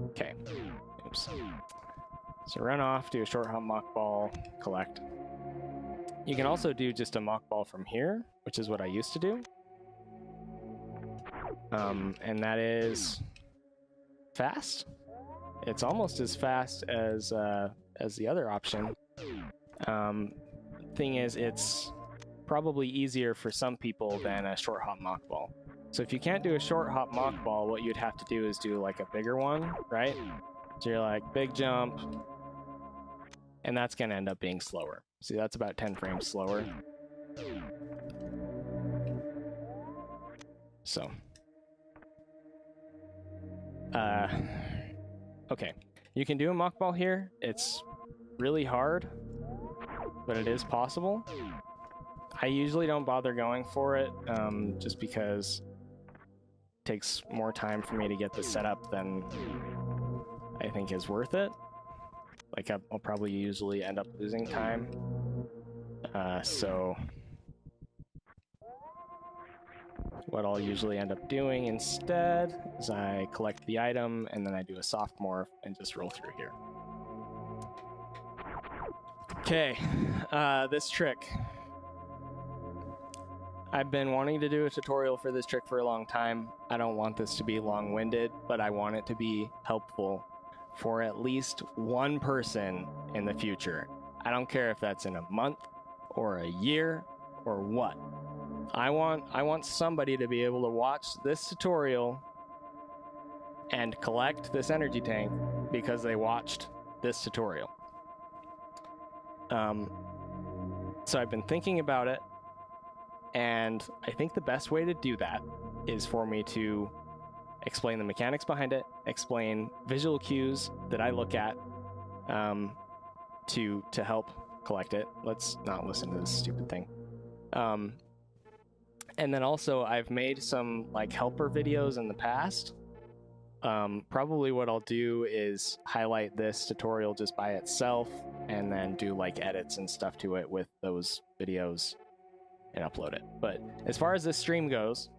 Okay. Oops. So run off, do a short hop mock ball, collect. You can also do just a mock ball from here, which is what I used to do. And that is fast. It's almost as fast as the other option. Thing is, it's probably easier for some people than a short hop mock ball. So if you can't do a short hop mock ball, what you'd have to do is do like a bigger one, right? So you're like big jump, and that's going to end up being slower. See, that's about 10 frames slower. So, okay, you can do a mock ball here. It's really hard, but it is possible. I usually don't bother going for it, just because it takes more time for me to get this set up than I think is worth it. Like, I'll probably usually end up losing time. So what I'll usually end up doing instead is I collect the item and then I do a soft morph and just roll through here. Okay, this trick. I've been wanting to do a tutorial for this trick for a long time. I don't want this to be long-winded, but I want it to be helpful for at least one person in the future. I don't care if that's in a month or a year or what. I want somebody to be able to watch this tutorial and collect this energy tank because they watched this tutorial. So I've been thinking about it, and I think the best way to do that is for me to explain the mechanics behind it, explain visual cues that I look at to help collect it. Let's not listen to this stupid thing. And then also I've made some like helper videos in the past. Probably what I'll do is highlight this tutorial just by itself and then do like edits and stuff to it with those videos and upload it. But as far as this stream goes,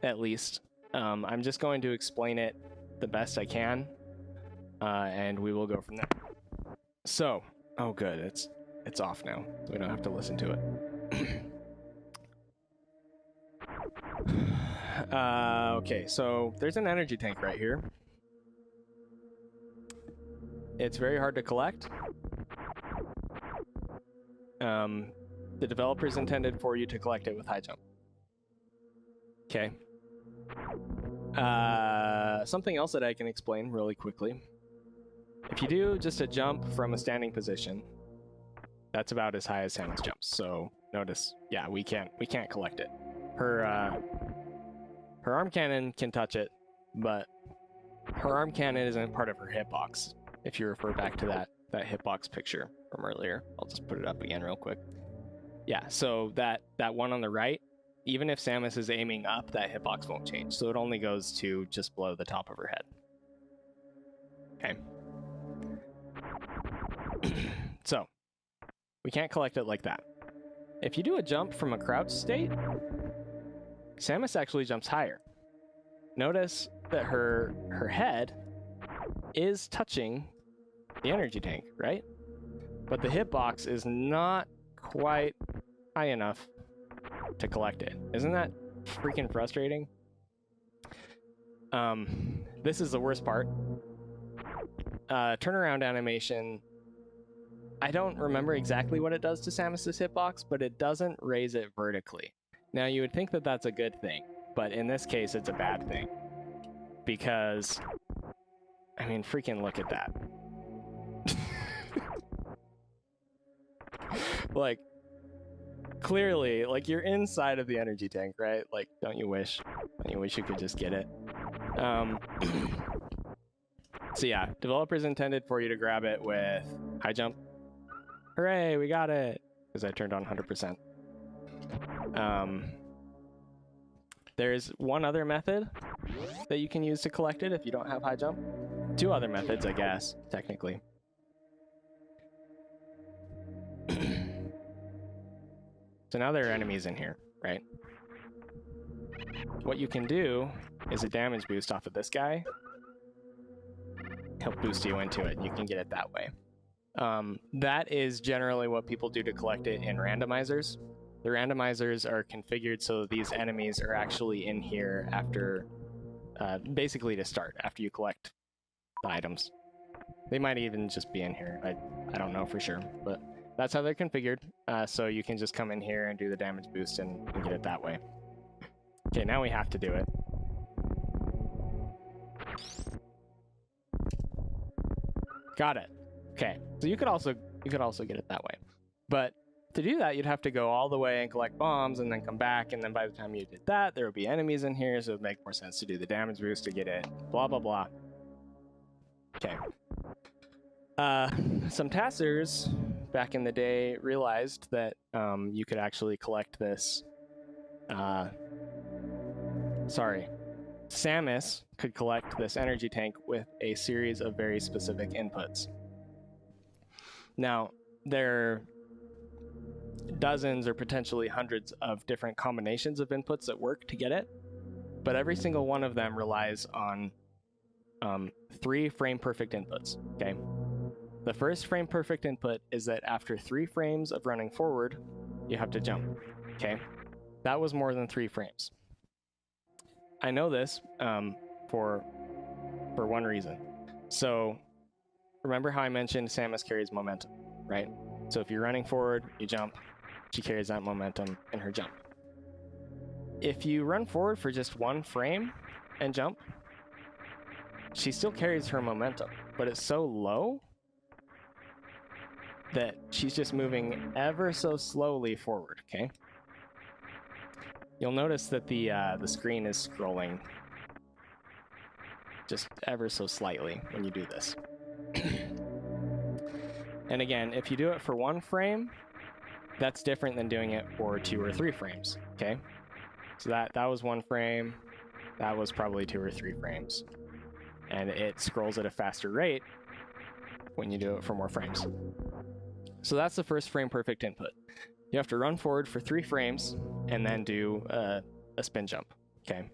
at least, I'm just going to explain it the best I can, and we will go from there. So, oh good, it's off now, so we don't have to listen to it. Okay, so there's an energy tank right here. It's very hard to collect. The developer's intended for you to collect it with high jump. Okay. Something else that I can explain really quickly. If you do just a jump from a standing position, that's about as high as Samus jumps. So notice, yeah, we can't collect it. Her arm cannon can touch it, but her arm cannon isn't part of her hitbox. If you refer back to that hitbox picture from earlier, I'll just put it up again real quick. Yeah, so that one on the right, even if Samus is aiming up, that hitbox won't change. So it only goes to just below the top of her head. Okay. So we can't collect it like that. If you do a jump from a crouch state, Samus actually jumps higher. Notice that her head is touching the energy tank, right? But the hitbox is not quite high enough to collect it. Isn't that freaking frustrating? This is the worst part. Turnaround animation. I don't remember exactly what it does to Samus's hitbox, but it doesn't raise it vertically. Now, you would think that that's a good thing, but in this case, it's a bad thing. Because, I mean, freaking look at that. Like, clearly, like, you're inside of the energy tank, right? Like, don't you wish you could just get it? So yeah, developers intended for you to grab it with high jump. Hooray, we got it! Because I turned on 100%. There's one other method that you can use to collect it if you don't have high jump. Two other methods, I guess, technically. So now there are enemies in here, right? what you can do is a damage boost off of this guy. He'll boost you into it, and you can get it that way. That is generally what people do to collect it in randomizers. The randomizers are configured so that these enemies are actually in here after, basically to start, after you collect the items. They might even just be in here. I don't know for sure, but that's how they're configured. So you can just come in here and do the damage boost and get it that way. Okay, now we have to do it. Got it. Okay, so you could also get it that way, but to do that you'd have to go all the way and collect bombs and then come back, and then by the time you did that there would be enemies in here, so it would make more sense to do the damage boost to get it. Blah blah blah. Okay. Some TASers back in the day realized that you could actually collect this. Samus could collect this energy tank with a series of very specific inputs. Now, there are dozens or potentially hundreds of different combinations of inputs that work to get it, but every single one of them relies on 3 frame-perfect inputs, okay? The first frame-perfect input is that after 3 frames of running forward, you have to jump, okay? That was more than 3 frames. I know this for one reason. So remember how I mentioned Samus carries momentum, right? So if you're running forward, you jump, she carries that momentum in her jump. If you run forward for just 1 frame and jump, she still carries her momentum, but it's so low that she's just moving ever so slowly forward, okay? You'll notice that the screen is scrolling just ever so slightly when you do this. And again, if you do it for 1 frame, that's different than doing it for 2 or 3 frames, okay? So that was 1 frame, that was probably 2 or 3 frames. And it scrolls at a faster rate when you do it for more frames. So that's the first frame-perfect input. You have to run forward for 3 frames and then do a spin jump, okay?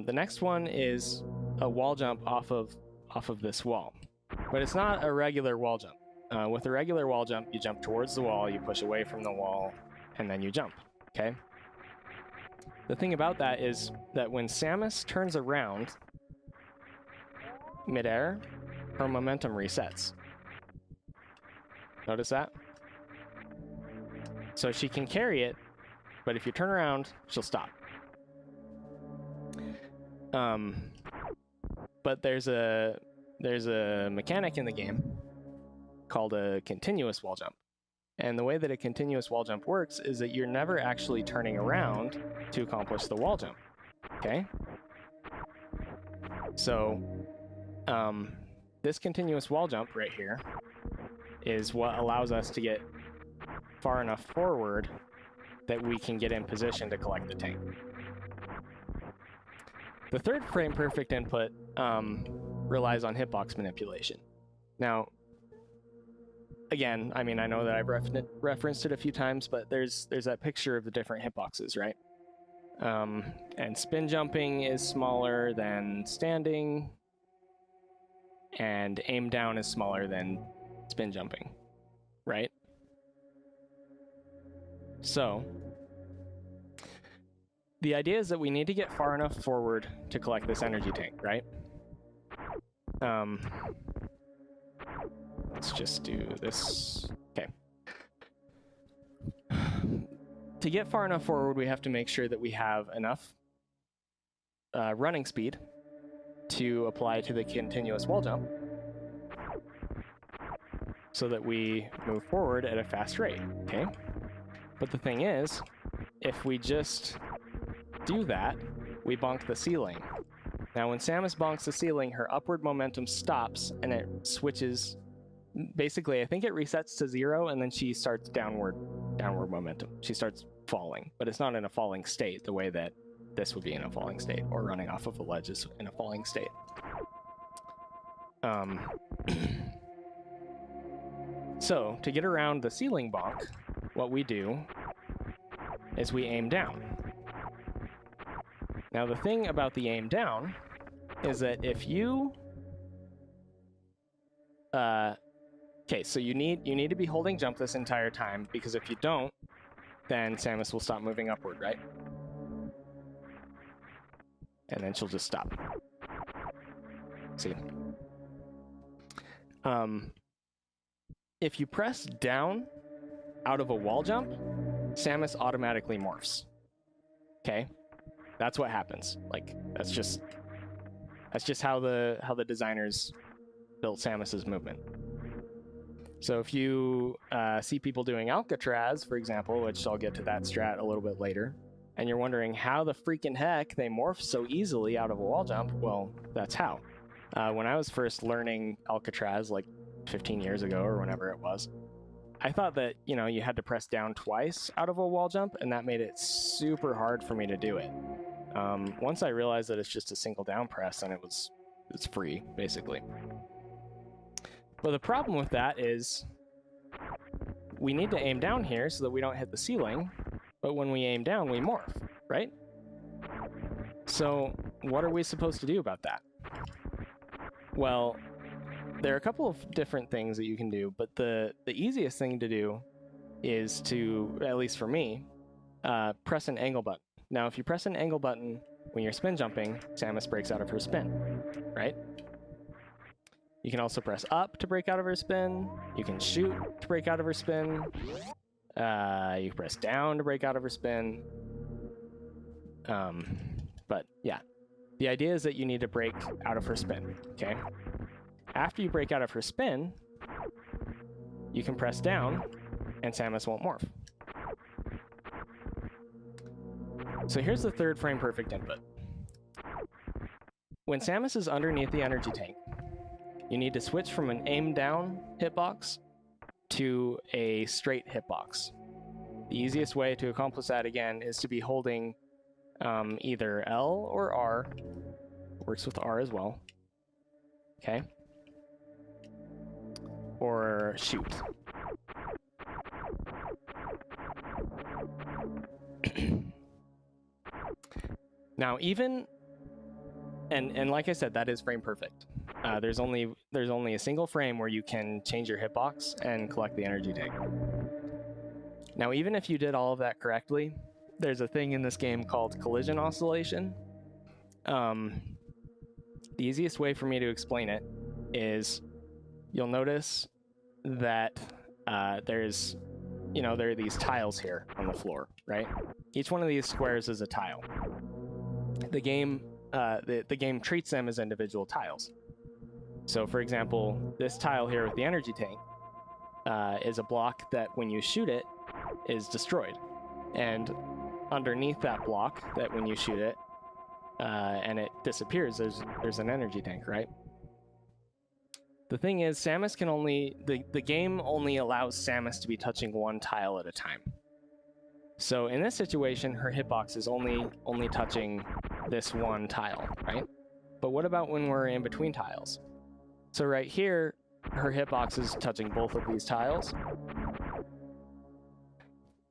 The next one is a wall jump off of this wall, but it's not a regular wall jump. With a regular wall jump, you jump towards the wall, you push away from the wall, and then you jump, okay? The thing about that is that when Samus turns around midair, her momentum resets. Notice that? So she can carry it, but if you turn around, she'll stop. But there's a mechanic in the game called a continuous wall jump. And the way that a continuous wall jump works is that you're never actually turning around to accomplish the wall jump, okay? So, this continuous wall jump right here is what allows us to get far enough forward that we can get in position to collect the tank. The third frame-perfect input relies on hitbox manipulation. Now, again, I mean, I know that I've referenced it a few times, but there's that picture of the different hitboxes, right? And spin jumping is smaller than standing, and aim down is smaller than spin jumping, right? So, the idea is that we need to get far enough forward to collect this energy tank, right? Let's just do this. Okay. To get far enough forward, we have to make sure that we have enough running speed to apply to the continuous wall jump so that we move forward at a fast rate, okay? But the thing is, if we just do that, we bonk the ceiling. Now, when Samus bonks the ceiling, her upward momentum stops and it switches. Basically, I think it resets to 0 and then she starts downward momentum. She starts falling, but it's not in a falling state the way that this would be in a falling state, or running off of a ledge is in a falling state. So, to get around the ceiling bonk, what we do is we aim down. Now the thing about the aim down is that if you okay, so you need to be holding jump this entire time, because if you don't, then Samus will stop moving upward, right? And then she'll just stop. See? If you press down out of a wall jump, Samus automatically morphs. Okay? That's what happens. Like, that's just how the designers built Samus's movement. So if you see people doing Alcatraz, for example, which I'll get to that strat a little bit later, and you're wondering how the freaking heck they morph so easily out of a wall jump, well, that's how. When I was first learning Alcatraz, like 15 years ago or whenever it was, I thought that, you know, you had to press down twice out of a wall jump, and that made it super hard for me to do it. Once I realized that it's just a single down press, and it's free, basically. But the problem with that is we need to aim down here so that we don't hit the ceiling, but when we aim down, we morph, right? So what are we supposed to do about that? Well, there are a couple of different things that you can do, but the easiest thing to do is to, at least for me, press an angle button. Now, if you press an angle button when you're spin jumping, Samus breaks out of her spin, right? You can also press up to break out of her spin. You can shoot to break out of her spin. You can press down to break out of her spin. But yeah, the idea is that you need to break out of her spin, okay? After you break out of her spin, you can press down and Samus won't morph. So here's the third frame perfect input. When Samus is underneath the energy tank, you need to switch from an aim down hitbox to a straight hitbox. The easiest way to accomplish that, again, is to be holding either L or R. Works with R as well. Okay? Or shoot. Now, even, and like I said, that is frame perfect. There's only a single frame where you can change your hitbox and collect the energy tank. Now, even if you did all of that correctly, there's a thing in this game called collision oscillation. The easiest way for me to explain it is you'll notice that there are these tiles here on the floor, right? Each one of these squares is a tile. The game treats them as individual tiles. So, for example, this tile here with the energy tank is a block that when you shoot it is destroyed. And underneath that block, that when you shoot it and it disappears, there's an energy tank, right? The thing is, Samus can the game only allows Samus to be touching one tile at a time. So in this situation, her hitbox is only touching this one tile, right? But what about when we're in between tiles? So right here, her hitbox is touching both of these tiles.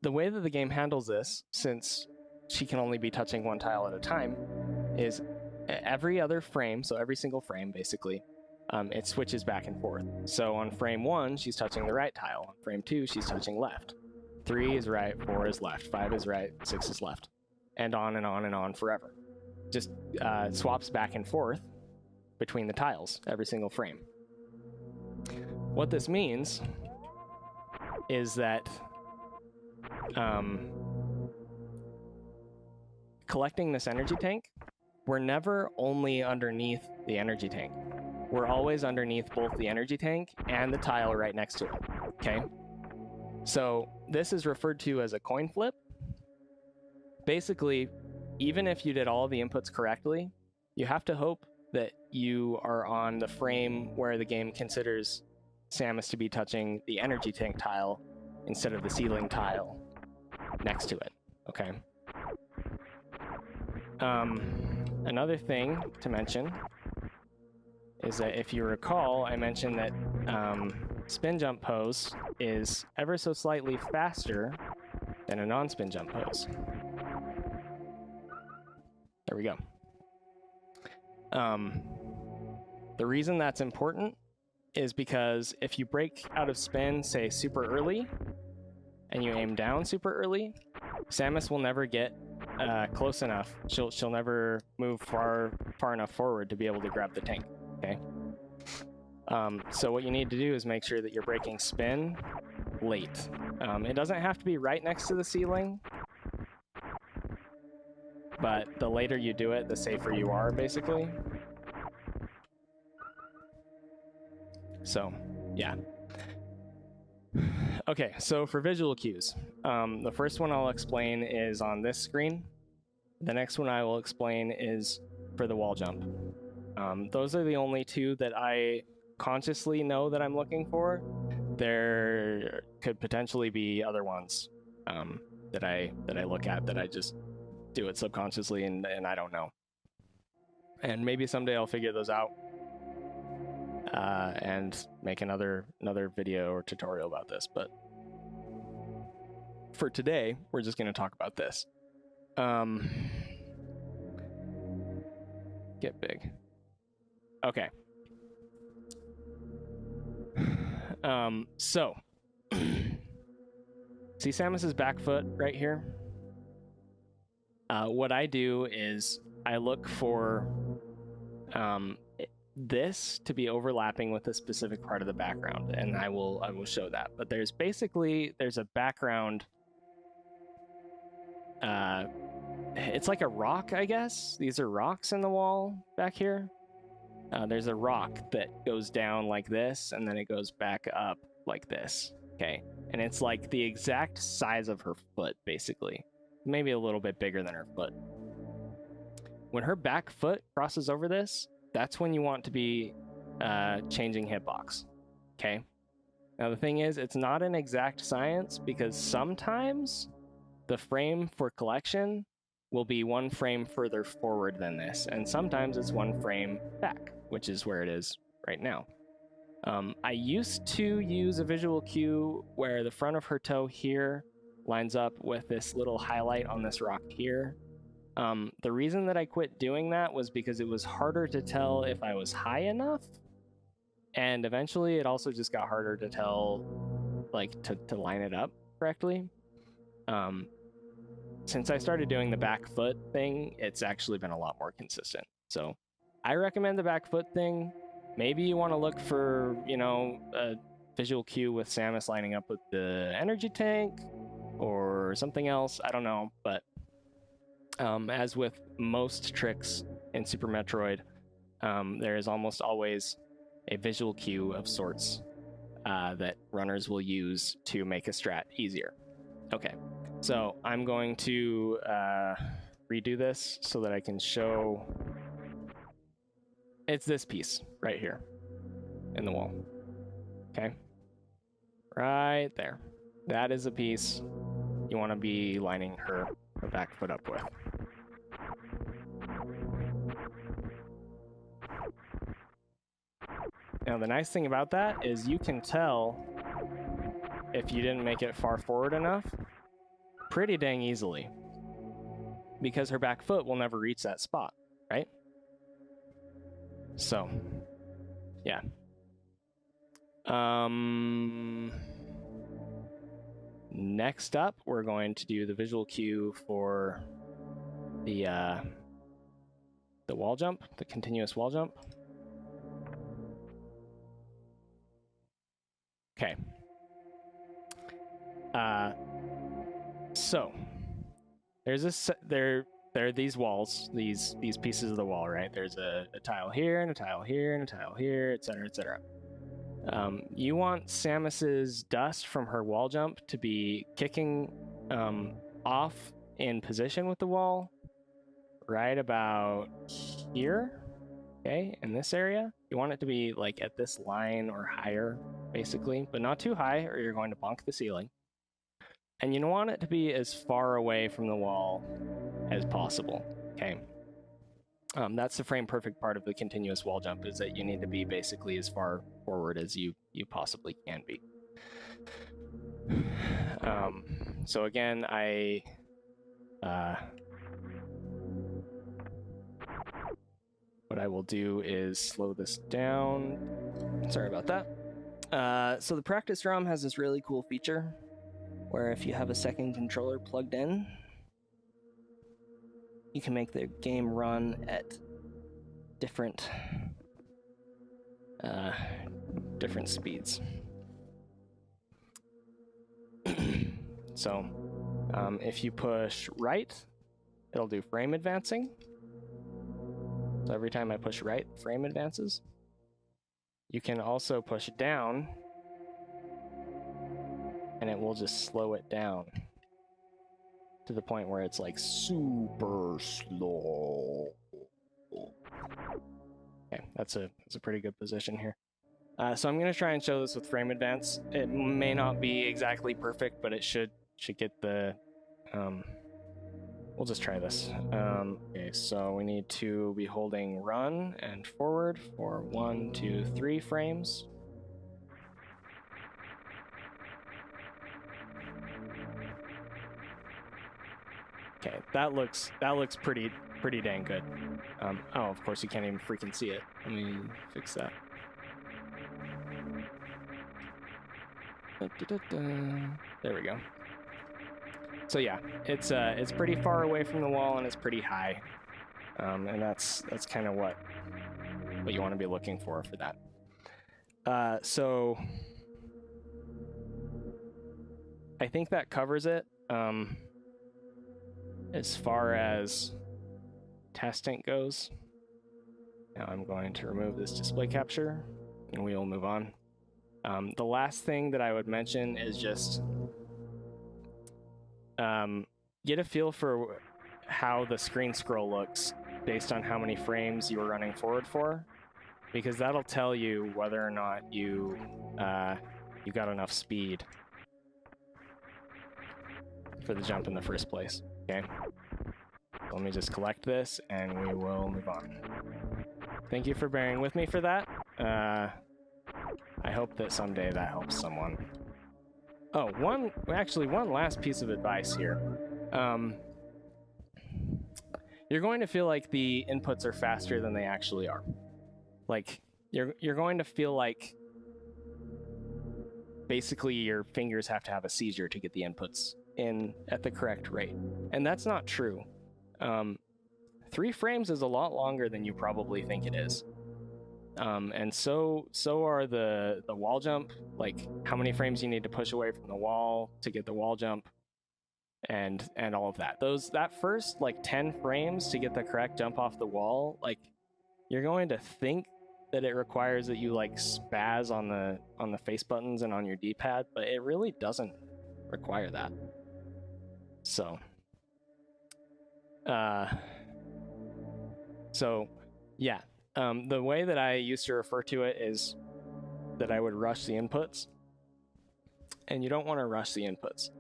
The way that the game handles this, since she can only be touching one tile at a time, is every other frame, so every single frame basically, it switches back and forth. So on frame 1, she's touching the right tile. On frame 2, she's touching left. 3 is right, 4 is left, 5 is right, 6 is left. And on and on and on forever. Just swaps back and forth between the tiles, every single frame. What this means is that collecting this energy tank, we're never only underneath the energy tank. We're always underneath both the energy tank and the tile right next to it, okay? So this is referred to as a coin flip. Basically, even if you did all of the inputs correctly, you have to hope that you are on the frame where the game considers Samus to be touching the energy tank tile instead of the ceiling tile next to it, okay? Another thing to mention is that if you recall, I mentioned that spin jump pose is ever so slightly faster than a non-spin jump pose. There we go. The reason that's important is because if you break out of spin, say super early, and you aim down super early, Samus will never get close enough. She'll never move far enough forward to be able to grab the tank. Okay. So what you need to do is make sure that you're breaking spin late. It doesn't have to be right next to the ceiling, but the later you do it, the safer you are, basically. So, yeah. Okay, so for visual cues, the first one I'll explain is on this screen. The next one I will explain is for the wall jump. Those are the only two that I consciously know that I'm looking for. There could potentially be other ones that I look at that I just do it subconsciously and I don't know. And maybe someday I'll figure those out and make another video or tutorial about this. But for today, we're just going to talk about this. Get big. Okay. So see Samus's back foot right here? What I do is I look for this to be overlapping with a specific part of the background, and I will show that. But there's a background. It's like a rock, I guess. These are rocks in the wall back here. There's a rock that goes down like this, and then it goes back up like this. Okay, and it's like the exact size of her foot, basically. Maybe a little bit bigger than her foot. When her back foot crosses over this, that's when you want to be changing hitbox. Okay. Now the thing is, it's not an exact science because sometimes the frame for collection will be one frame further forward than this, and sometimes it's one frame back, which is where it is right now. I used to use a visual cue where the front of her toe here lines up with this little highlight on this rock here. The reason that I quit doing that was because it was harder to tell if I was high enough, and eventually it also just got harder to tell, like, to line it up correctly. Since I started doing the back foot thing, it's actually been a lot more consistent. So I recommend the back foot thing. Maybe you want to look for, a visual cue with Samus lining up with the energy tank or something else. I don't know, but as with most tricks in Super Metroid, there is almost always a visual cue of sorts that runners will use to make a strat easier. Okay, so I'm going to redo this so that I can show. It's this piece right here in the wall. Okay, right there. That is a piece you want to be lining her back foot up with. Now the nice thing about that is you can tell if you didn't make it far forward enough pretty dang easily, because her back foot will never reach that spot, right? So, yeah. Next up, we're going to do the visual cue for the wall jump, the continuous wall jump. Okay. So there's there are these walls, these pieces of the wall, right? There's a tile here and a tile here and a tile here, etc., etc. You want Samus's dust from her wall jump to be kicking off in position with the wall right about here, okay, in this area. You want it to be like at this line or higher, basically, but not too high or you're going to bonk the ceiling. And you want it to be as far away from the wall as possible, okay? That's the frame perfect part of the continuous wall jump, is that you need to be basically as far forward as you possibly can be. So again, what I will do is slow this down. Sorry about that. So the practice ROM has this really cool feature where if you have a second controller plugged in, you can make the game run at different speeds. So if you push right, it'll do frame advancing. So every time I push right, frame advances. You can also push down, and it will just slow it down to the point where it's like super slow. Okay, that's a pretty good position here. So I'm going to try and show this with frame advance. It may not be exactly perfect, but it should get the... we'll just try this. Okay, so we need to be holding run and forward for 1, 2, 3 frames. Okay, that looks pretty dang good. Oh, of course you can't even freaking see it. Let me fix that. There we go. So yeah, it's pretty far away from the wall and it's pretty high, and that's kind of what you want to be looking for that. So I think that covers it. As far as testing goes, now I'm going to remove this display capture and we will move on. The last thing that I would mention is just get a feel for how the screen scroll looks based on how many frames you are running forward for, because that'll tell you whether or not you got enough speed for the jump in the first place. Okay, let me just collect this and we will move on. Thank you for bearing with me for that. I hope that someday that helps someone. Oh, one last piece of advice here. You're going to feel like the inputs are faster than they actually are. Like, you're going to feel like basically your fingers have to have a seizure to get the inputs in at the correct rate. And that's not true. 3 frames is a lot longer than you probably think it is. And so are the wall jump, like how many frames you need to push away from the wall to get the wall jump, and all of that. That first like 10 frames to get the correct jump off the wall, like you're going to think that it requires that you like spaz on the face buttons and on your D-pad, but it really doesn't require that. So yeah. The way that I used to refer to it is that I would rush the inputs, and you don't want to rush the inputs.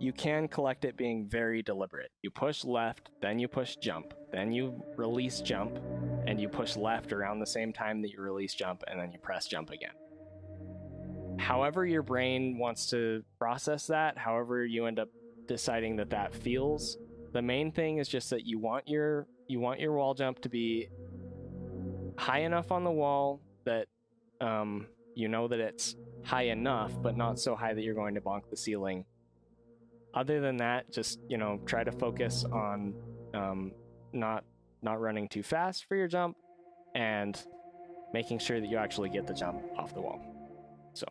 You can collect it being very deliberate. You push left, then you push jump, then you release jump, and you push left around the same time that you release jump, and then you press jump again. However your brain wants to process that, however you end up deciding that feels, the main thing is just that you want your wall jump to be high enough on the wall that you know that it's high enough, but not so high that you're going to bonk the ceiling. Other than that, just try to focus on not running too fast for your jump and making sure that you actually get the jump off the wall. So